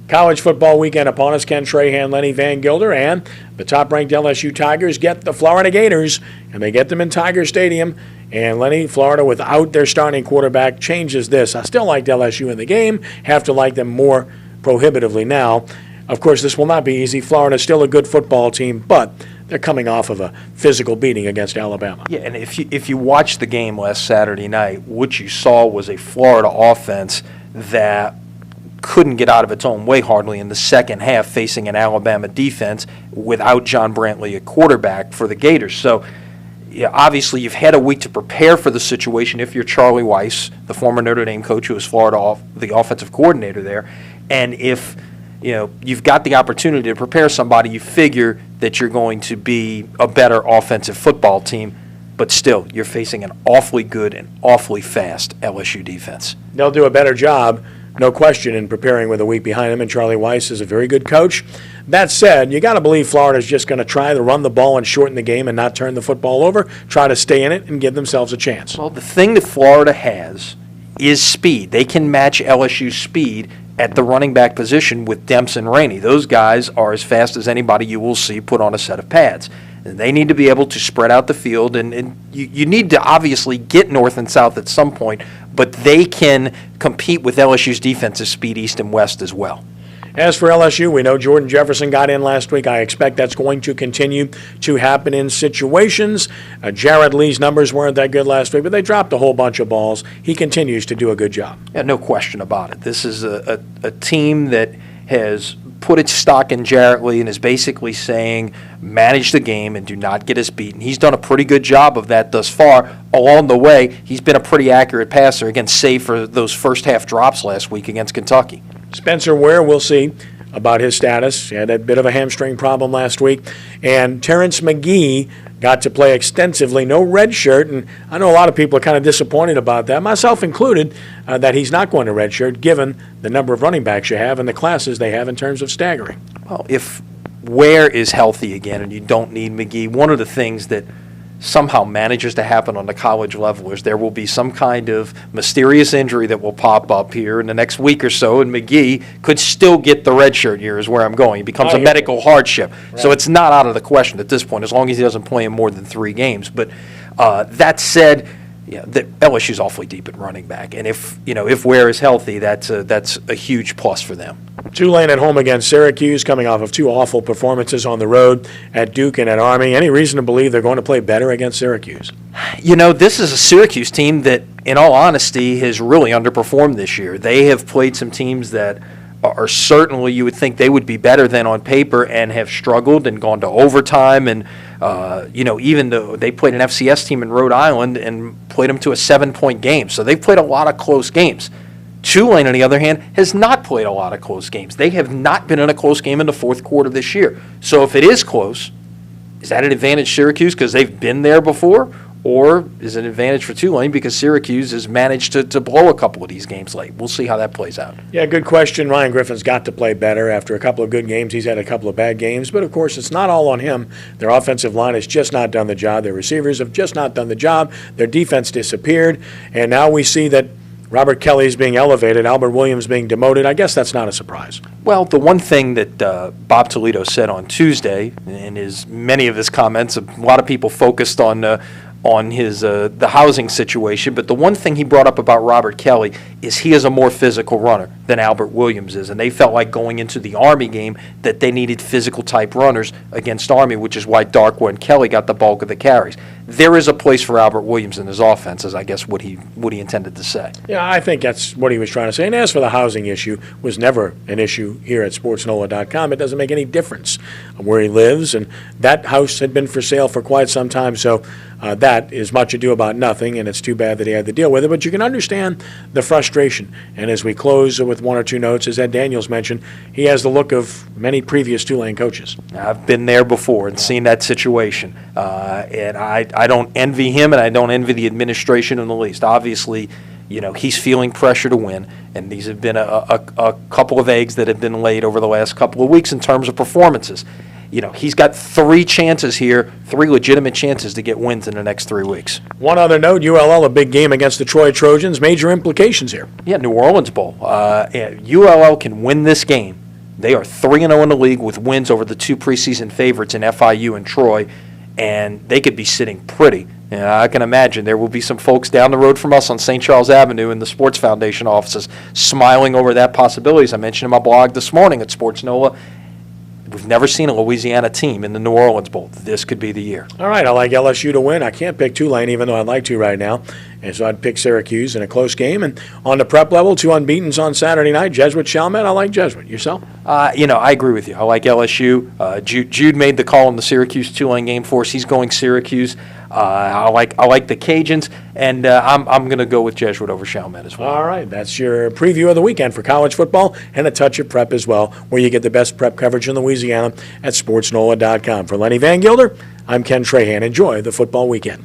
College football weekend upon us. Ken Trahan, Lenny Vangilder, and the top-ranked LSU Tigers get the Florida Gators, and they get them in Tiger Stadium. And Lenny, Florida, without their starting quarterback, changes this. I still liked LSU in the game, have to like them more prohibitively now. Of course, this will not be easy. Florida's still a good football team, but they're coming off of a physical beating against Alabama. Yeah, and if you watched the game last Saturday night, what you saw was a Florida offense that couldn't get out of its own way hardly in the second half, facing an Alabama defense without John Brantley at quarterback for the Gators. So, yeah, obviously you've had a week to prepare for the situation if you're Charlie Weiss, the former Notre Dame coach who was the offensive coordinator there, and if you've got the opportunity to prepare somebody, you figure that you're going to be a better offensive football team, but still you're facing an awfully good and awfully fast LSU defense. They'll do a better job, no question, in preparing with a week behind him, and Charlie Weiss is a very good coach. That said, you got to believe Florida's just going to try to run the ball and shorten the game and not turn the football over, try to stay in it and give themselves a chance. Well, the thing that Florida has is speed. They can match LSU's speed at the running back position with Demps and Rainey. Those guys are as fast as anybody you will see put on a set of pads. And they need to be able to spread out the field, and you need to obviously get north and south at some point, but they can compete with LSU's defensive speed east and west as well. As for LSU, we know Jordan Jefferson got in last week. I expect that's going to continue to happen in situations. Jared Lee's numbers weren't that good last week, but they dropped a whole bunch of balls. He continues to do a good job. Yeah, no question about it. This is a team that has put its stock in Jarrett Lee and is basically saying manage the game and do not get us beaten. He's done a pretty good job of that thus far. Along the way, he's been a pretty accurate passer, again, save for those first half drops last week against Kentucky. Spencer Ware, we'll see about his status. He had a bit of a hamstring problem last week. And Terrence McGee got to play extensively, no red shirt, and I know a lot of people are kind of disappointed about that, myself included, that he's not going to red shirt given the number of running backs you have and the classes they have in terms of staggering. Well, if Ware is healthy again and you don't need McGee, one of the things that somehow manages to happen on the college level is there will be some kind of mysterious injury that will pop up here in the next week or so, and McGee could still get the red shirt here is where I'm going. It becomes a medical hardship. Right. So it's not out of the question at this point as long as he doesn't play in more than 3 games. But that said, the LSU's awfully deep at running back, and if Ware is healthy, that's a huge plus for them. Tulane at home against Syracuse, coming off of 2 awful performances on the road at Duke and at Army. Any reason to believe they're going to play better against Syracuse? This is a Syracuse team that, in all honesty, has really underperformed this year. They have played some teams that are certainly, you would think they would be better than on paper, and have struggled and gone to overtime. And, even though they played an FCS team in Rhode Island and played them to a 7-point game. So they've played a lot of close games. Tulane, on the other hand, has not played a lot of close games. They have not been in a close game in the fourth quarter this year. So if it is close, is that an advantage Syracuse because they've been there before? Or is it an advantage for Tulane because Syracuse has managed to blow a couple of these games late? We'll see how that plays out. Yeah, good question. Ryan Griffin's got to play better. After a couple of good games, he's had a couple of bad games. But, of course, it's not all on him. Their offensive line has just not done the job. Their receivers have just not done the job. Their defense disappeared. And now we see that Robert Kelly's being elevated, Albert Williams being demoted. I guess that's not a surprise. Well, the one thing that Bob Toledo said on Tuesday, in many of his comments, a lot of people focused on his the housing situation, but the one thing he brought up about Robert Kelly is he is a more physical runner than Albert Williams is, and they felt like going into the Army game that they needed physical-type runners against Army, which is why Darkwa and Kelly got the bulk of the carries. There is a place for Albert Williams in his offense, is I guess what he intended to say. Yeah, I think that's what he was trying to say. And as for the housing issue, was never an issue here at SportsNola.com. It doesn't make any difference where he lives, and that house had been for sale for quite some time, so that is much ado about nothing, and it's too bad that he had to deal with it. But you can understand the frustration. And as we close with 1 or 2 notes, as Ed Daniels mentioned, he has the look of many previous Tulane coaches. I've been there before and seen that situation. And I don't envy him, and I don't envy the administration in the least. Obviously, he's feeling pressure to win, and these have been a couple of eggs that have been laid over the last couple of weeks in terms of performances. He's got 3 chances here, 3 legitimate chances to get wins in the next 3 weeks. One other note, ULL, a big game against the Troy Trojans. Major implications here. Yeah, New Orleans Bowl. ULL can win this game They are 3-0 in the league with wins over the 2 preseason favorites in FIU and Troy, and they could be sitting pretty. I can imagine there will be some folks down the road from us on St. Charles Avenue in the Sports Foundation offices smiling over that possibility. As I mentioned in my blog this morning at Sports NOLA, we've never seen a Louisiana team in the New Orleans Bowl. This could be the year. All right, I like LSU to win. I can't pick Tulane, even though I'd like to right now. And so I'd pick Syracuse in a close game. And on the prep level, 2 unbeatens on Saturday night. Jesuit, Chalmette, I like Jesuit. Yourself? I agree with you. I like LSU. Jude made the call in the Syracuse-Tulane game for us. He's going Syracuse. I like the Cajuns, and I'm going to go with Jesuit over Chalmette as well. All right, that's your preview of the weekend for college football and a touch of prep as well, where you get the best prep coverage in Louisiana at sportsnola.com. For Lenny Vangilder, I'm Ken Trahan. Enjoy the football weekend.